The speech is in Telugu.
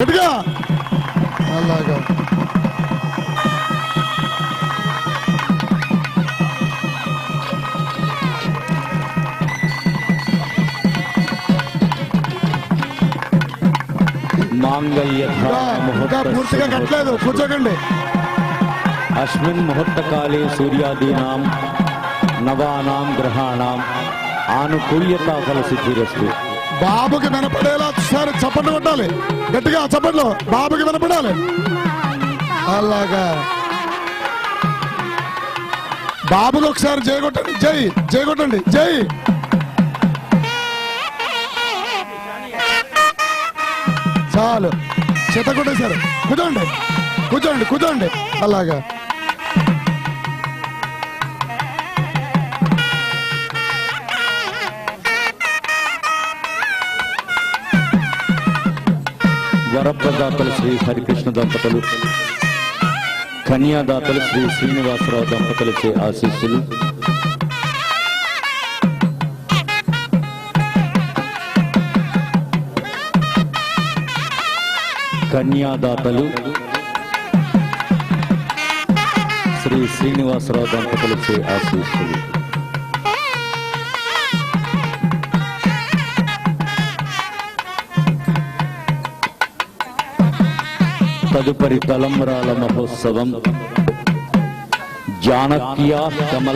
గట్టిగా అలాగా పూర్తిగా కట్టలేదు, కూర్చోకండి. అస్మిన్ ముహూర్తకాలే సూర్యాదీనాం నవానాం గ్రహాణం ఆనుకూల్యతా ఫల సిద్ధిరస్తు. బాబుకి వినపడేలా ఒకసారి చప్పట్లు కొట్టాలి, గట్టిగా చప్పట్లు బాబుకి వినపడాలి. అలాగా బాబుకి ఒకసారి జై కొట్టండి, జై జై కొట్టండి, జై. చాలు, చేత కొట్టేశారు. కూర్చోండి కూర్చోండి కూర్చోండి. అలాగా వరప్రదాతలు శ్రీ హరికృష్ణ దంపతులు, కన్యాదాతలు శ్రీ శ్రీనివాసరావు దంపతులచే ఆశీస్సులు. కన్యాదాతలు శ్రీ శ్రీనివాసరావు దంపతులచే ఆశీస్సులు. తదుపరి తలంబ్రాల మహోత్సవం జానక్యా కమల